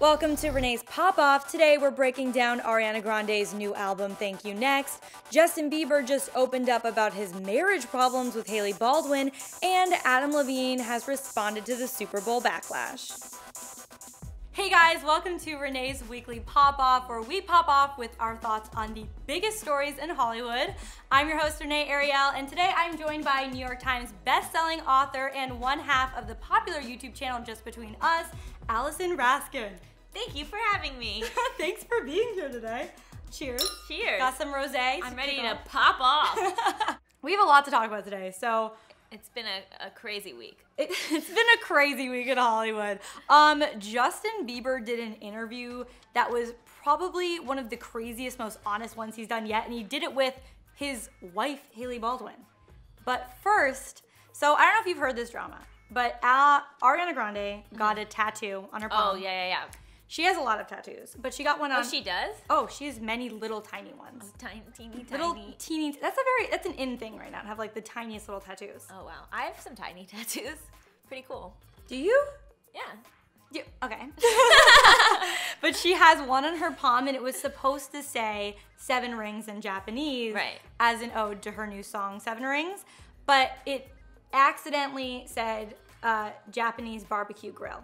Welcome to Renee's Pop-Off. Today we're breaking down Ariana Grande's new album, Thank You Next. Justin Bieber just opened up about his marriage problems with Hailey Baldwin, and Adam Levine has responded to the Super Bowl backlash. Hey guys, welcome to Renee's Weekly Pop-Off, where we pop off with our thoughts on the biggest stories in Hollywood. I'm your host, Renee Ariel, and today I'm joined by New York Times best-selling author and one half of the popular YouTube channel Just Between Us, Allison Raskin. Thank you for having me. Thanks for being here today. Cheers. Cheers. Got some rosé. I'm ready to pop off. We have a lot to talk about today, so it's been a crazy week. It's been a crazy week in Hollywood. Justin Bieber did an interview that was probably one of the craziest, most honest ones he's done yet, and he did it with his wife, Hailey Baldwin. But first, so I don't know if you've heard this drama, but Ariana Grande got a tattoo on her palm. Oh, yeah. She has a lot of tattoos, but she got one on. Oh, she does? Oh, she has many little tiny ones. Oh, teeny. Little teeny. That's an in thing right now, to have like the tiniest little tattoos. Oh, wow. I have some tiny tattoos. Pretty cool. Do you? Yeah. Okay. But she has one on her palm, and it was supposed to say 7 rings in Japanese, right, as an ode to her new song, 7 Rings. But it accidentally said Japanese barbecue grill.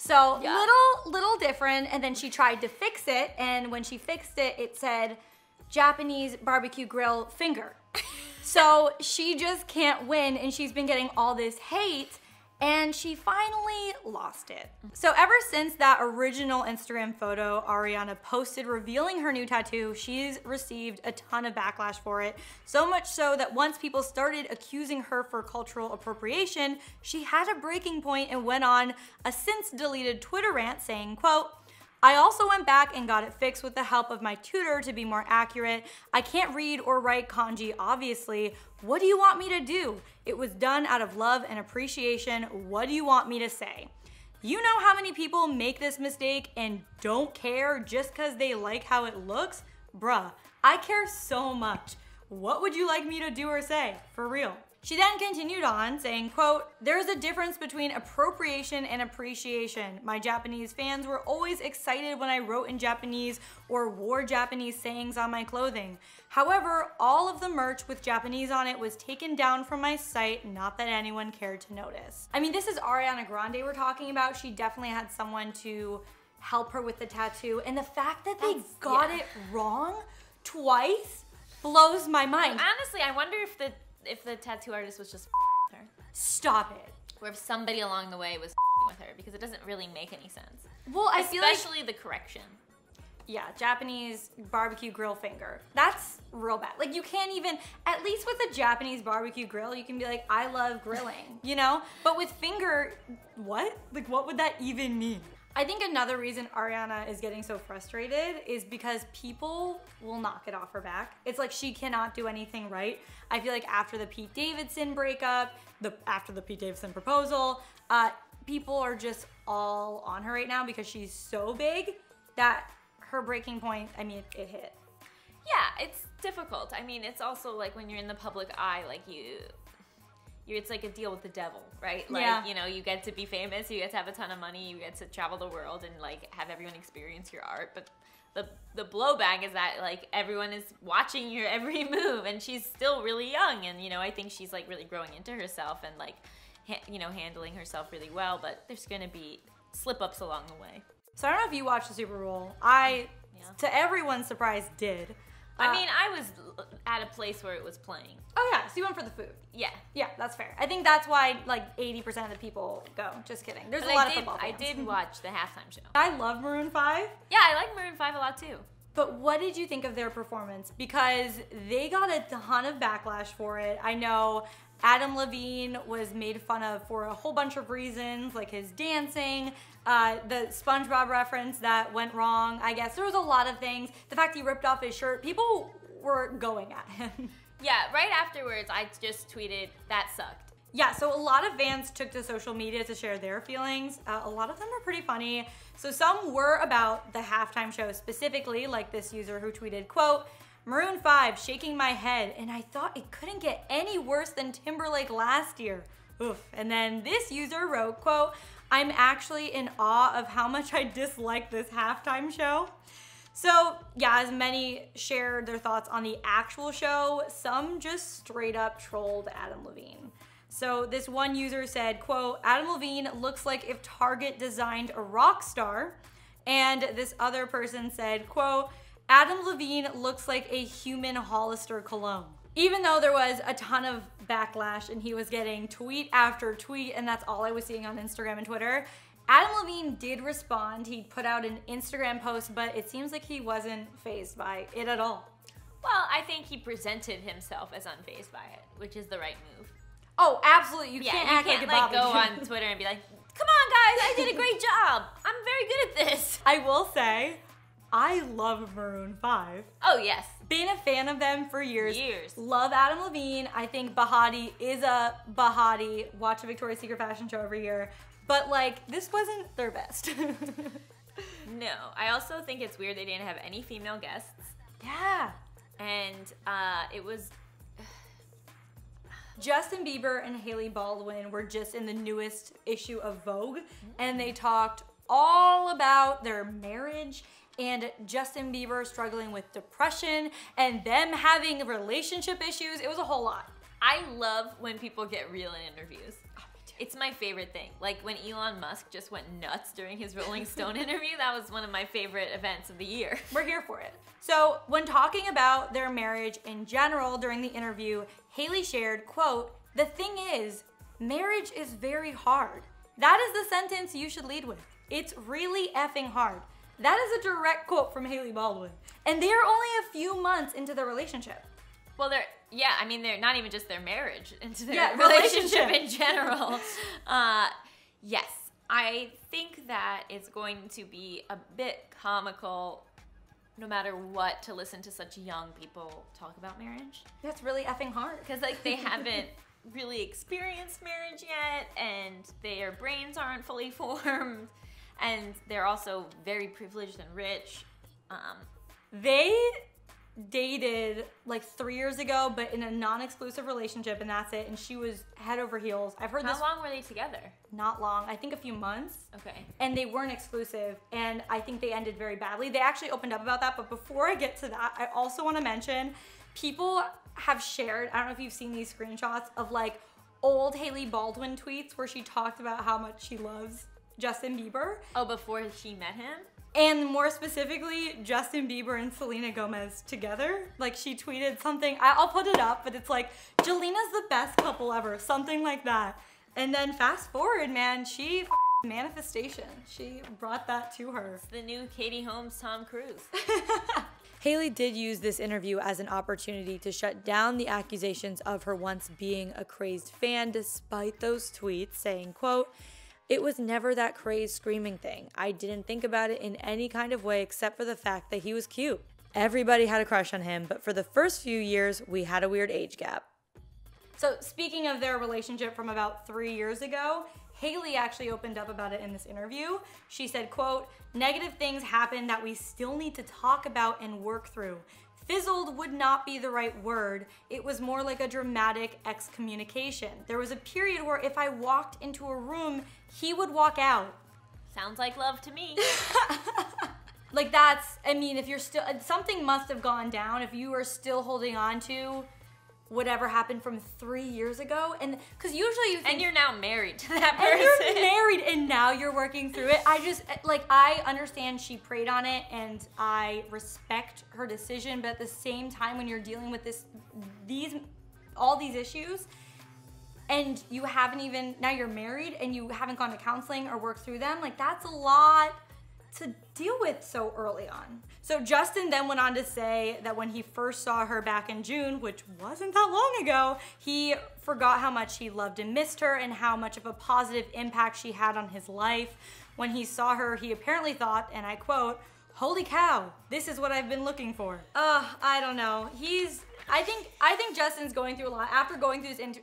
So yeah, little different, and then she tried to fix it, and when she fixed it, it said Japanese barbecue grill finger. So she just can't win, and she's been getting all this hate, and she finally lost it. So ever since that original Instagram photo Ariana posted revealing her new tattoo, she's received a ton of backlash for it. So much so that once people started accusing her for cultural appropriation, she had a breaking point and went on a since deleted Twitter rant saying, quote, "I also went back and got it fixed with the help of my tutor to be more accurate. I can't read or write kanji, obviously. What do you want me to do? It was done out of love and appreciation. What do you want me to say? You know how many people make this mistake and don't care just because they like how it looks? Bruh, I care so much. What would you like me to do or say? For real." She then continued on saying, quote, "There's a difference between appropriation and appreciation. My Japanese fans were always excited when I wrote in Japanese or wore Japanese sayings on my clothing. However, all of the merch with Japanese on it was taken down from my site, not that anyone cared to notice." I mean, this is Ariana Grande we're talking about. She definitely had someone to help her with the tattoo, and the fact that they got it wrong twice blows my mind. Honestly, I wonder if the tattoo artist was just her. Stop it. Or if somebody along the way was with her, because it doesn't really make any sense. Well, I feel like, especially the correction. Yeah, Japanese barbecue grill finger. That's real bad. Like, you can't even, at least with a Japanese barbecue grill, you can be like, I love grilling, you know? But with finger, what? Like, what would that even mean? I think another reason Ariana is getting so frustrated is because people will knock it off her back. It's like she cannot do anything right. I feel like after the Pete Davidson breakup, after the Pete Davidson proposal, people are just all on her right now because she's so big that her breaking point, I mean, it hit. Yeah, it's difficult. I mean, it's also like when you're in the public eye, like it's like a deal with the devil, right? Like, yeah, you know, you get to be famous, you get to have a ton of money, you get to travel the world and like have everyone experience your art. But the blowback is that like everyone is watching your every move, and she's still really young, and you know, I think she's like really growing into herself and like you know, handling herself really well. But there's gonna be slip-ups along the way. So I don't know if you watched the Super Bowl. To everyone's surprise, did. I mean, I was at a place where it was playing. Oh yeah, so you went for the food. Yeah. Yeah, that's fair. I think that's why like 80% of the people go. Just kidding. There's a lot of football fans. I did watch the halftime show. I love Maroon 5. Yeah, I like Maroon 5 a lot too. But what did you think of their performance? Because they got a ton of backlash for it. I know Adam Levine was made fun of for a whole bunch of reasons, like his dancing, the SpongeBob reference that went wrong. I guess there was a lot of things. The fact he ripped off his shirt, people were going at him. Yeah, right afterwards, I just tweeted, "That sucked." Yeah, so a lot of fans took to social media to share their feelings. A lot of them are pretty funny. So some were about the halftime show specifically, like this user who tweeted, quote, "Maroon 5, shaking my head, and I thought it couldn't get any worse than Timberlake last year. Oof." And then this user wrote, quote, I'm actually in awe of how much I dislike this halftime show. So yeah, as many shared their thoughts on the actual show, some just straight up trolled Adam Levine. So this one user said, quote, Adam Levine looks like if Target designed a rock star. And this other person said, quote, Adam Levine looks like a human Hollister cologne. Even though there was a ton of backlash and he was getting tweet after tweet, and that's all I was seeing on Instagram and Twitter, Adam Levine did respond. He put out an Instagram post, but it seems like he wasn't fazed by it at all. Well, I think he presented himself as unfazed by it, which is the right move. Oh, absolutely. You can't act like a like go on Twitter and be like, come on guys, I did a great job. I'm very good at this. I will say, I love Maroon 5. Oh, yes. Been a fan of them for years. Years. Love Adam Levine. I think Bahati is a Bahati. Watch a Victoria's Secret fashion show every year. But like, this wasn't their best. No. I also think it's weird they didn't have any female guests. Yeah. And it was... Justin Bieber and Hailey Baldwin were just in the newest issue of Vogue, and they talked all about their marriage and Justin Bieber struggling with depression and them having relationship issues. It was a whole lot. I love when people get real in interviews. Oh, me too. It's my favorite thing. Like when Elon Musk just went nuts during his Rolling Stone interview, that was one of my favorite events of the year. We're here for it. So when talking about their marriage in general during the interview, Hailey shared, quote, the thing is, marriage is very hard. That is the sentence you should lead with. It's really effing hard. That is a direct quote from Hailey Baldwin. And they're only a few months into their relationship. Well, they're not even just their marriage, into their relationship in general. Yes, I think that it's going to be a bit comical no matter what to listen to such young people talk about marriage. That's really effing hard. Because like they haven't really experienced marriage yet, and their brains aren't fully formed, and they're also very privileged and rich. They dated like 3 years ago, but in a non-exclusive relationship, and that's it. And she was head over heels. I've heard How long were they together? Not long. I think a few months. Okay. And they weren't exclusive, and I think they ended very badly. They actually opened up about that, but before I get to that, I also want to mention people have shared, I don't know if you've seen these screenshots of like old Hailey Baldwin tweets where she talked about how much she loves Justin Bieber. Oh, before she met him? And more specifically, Justin Bieber and Selena Gomez together. Like she tweeted something, I'll put it up, but it's like, Jalena's the best couple ever, something like that. And then fast forward, man, she manifestation. She brought that to her. It's the new Katie Holmes, Tom Cruise. Hailey did use this interview as an opportunity to shut down the accusations of her once being a crazed fan despite those tweets, saying, quote, it was never that crazed screaming thing. I didn't think about it in any kind of way except for the fact that he was cute. Everybody had a crush on him, but for the first few years, we had a weird age gap. So speaking of their relationship from about 3 years ago, Hailey actually opened up about it in this interview. She said, quote, negative things happened that we still need to talk about and work through. Fizzled would not be the right word. It was more like a dramatic excommunication. There was a period where if I walked into a room, he would walk out. Sounds like love to me. Like that's, I mean, if you're still, something must have gone down if you are still holding on to whatever happened from 3 years ago. And because usually you think, and you're now married to that person. And you're married and now you're working through it. I just, like, I understand she prayed on it and I respect her decision, but at the same time when you're dealing with all these issues and you haven't even, now you're married and you haven't gone to counseling or worked through them, like that's a lot to deal with so early on. So Justin then went on to say that when he first saw her back in June, which wasn't that long ago, he forgot how much he loved and missed her and how much of a positive impact she had on his life. When he saw her, he apparently thought, and I quote, holy cow, this is what I've been looking for. I don't know. I think Justin's going through a lot. After going through this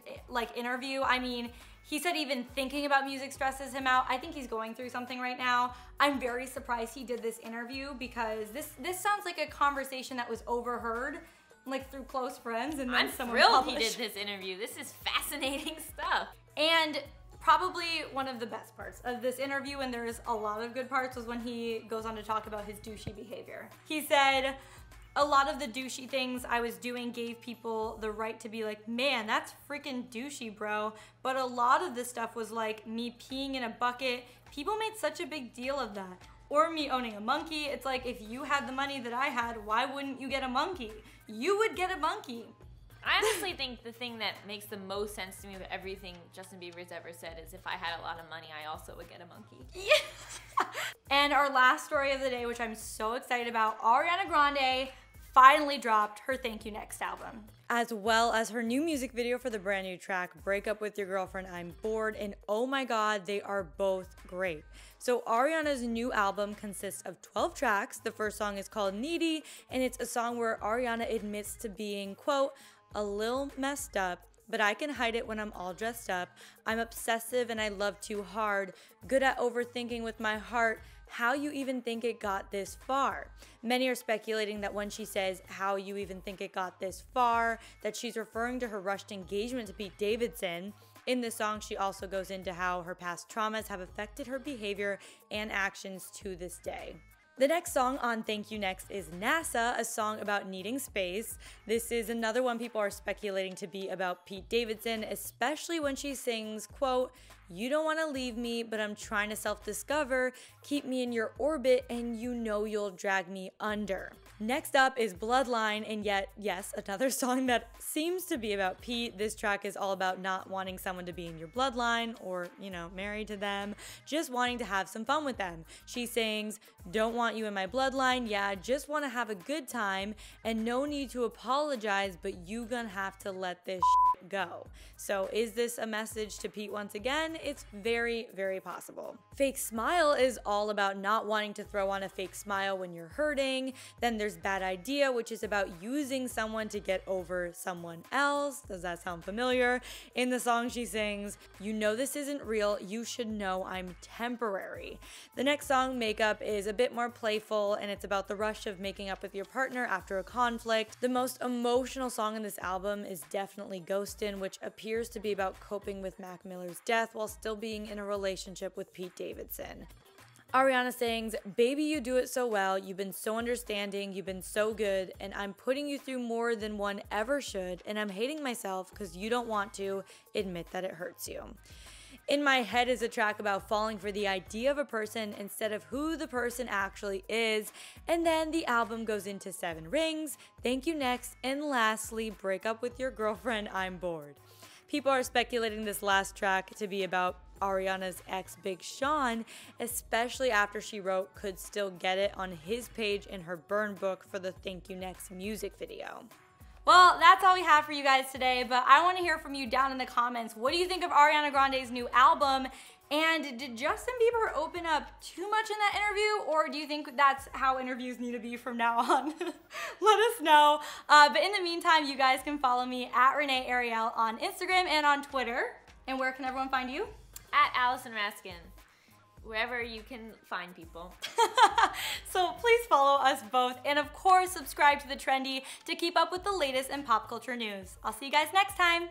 interview, I mean, he said even thinking about music stresses him out. I think he's going through something right now. I'm very surprised he did this interview because this sounds like a conversation that was overheard, like through close friends, and then I'm someone thrilled published. he did this interview. This is fascinating stuff. And Probably one of the best parts of this interview, and there's a lot of good parts, was when he goes on to talk about his douchey behavior. He said, a lot of the douchey things I was doing gave people the right to be like, man, that's freaking douchey, bro. But a lot of this stuff was like me peeing in a bucket. People made such a big deal of that. Or me owning a monkey. It's like, if you had the money that I had, why wouldn't you get a monkey? You would get a monkey. I honestly think the thing that makes the most sense to me of everything Justin Bieber's ever said is, if I had a lot of money, I also would get a monkey. Yeah. And our last story of the day, which I'm so excited about, Ariana Grande finally dropped her Thank You Next album, as well as her new music video for the brand new track, Break Up With Your Girlfriend, I'm Bored, and oh my god, they are both great. So Ariana's new album consists of 12 tracks. The first song is called Needy, and it's a song where Ariana admits to being, quote, a little messed up, but I can hide it when I'm all dressed up. I'm obsessive and I love too hard. Good at overthinking with my heart. How you even think it got this far? Many are speculating that when she says, how you even think it got this far, that she's referring to her rushed engagement to Pete Davidson. In the song, she also goes into how her past traumas have affected her behavior and actions to this day. The next song on Thank You Next is NASA, a song about needing space. This is another one people are speculating to be about Pete Davidson, especially when she sings, quote, you don't want to leave me, but I'm trying to self-discover. Keep me in your orbit and you know you'll drag me under. Next up is Bloodline, and yet, yes, another song that seems to be about Pete. This track is all about not wanting someone to be in your bloodline or, you know, married to them, just wanting to have some fun with them. She sings, don't want you in my bloodline, yeah, just want to have a good time, and no need to apologize, but you gonna have to let this shit go. So is this a message to Pete once again? It's very, very possible. Fake Smile is all about not wanting to throw on a fake smile when you're hurting. Then there's Bad Idea, which is about using someone to get over someone else. Does that sound familiar? In the song she sings, you know this isn't real, you should know I'm temporary. The next song, Makeup, is a bit more playful, and it's about the rush of making up with your partner after a conflict. The most emotional song in this album is definitely Ghostin', which appears to be about coping with Mac Miller's death while still being in a relationship with Pete Davidson. Ariana sings, baby, you do it so well, you've been so understanding, you've been so good, and I'm putting you through more than one ever should, and I'm hating myself because you don't want to admit that it hurts you. In My Head is a track about falling for the idea of a person instead of who the person actually is, and then the album goes into 7 Rings, Thank You Next, and lastly, Break Up With Your Girlfriend, I'm Bored. People are speculating this last track to be about Ariana's ex Big Sean, especially after she wrote Could Still Get It on his page in her burn book for the Thank You Next music video. Well, that's all we have for you guys today, but I want to hear from you down in the comments. What do you think of Ariana Grande's new album? And did Justin Bieber open up too much in that interview, or do you think that's how interviews need to be from now on? Let us know. But in the meantime, you guys can follow me at Renee Ariel on Instagram and on Twitter. And where can everyone find you? At Allison Raskin, wherever you can find people. So please follow us both, and of course subscribe to TheTrendy to keep up with the latest in pop culture news. I'll see you guys next time.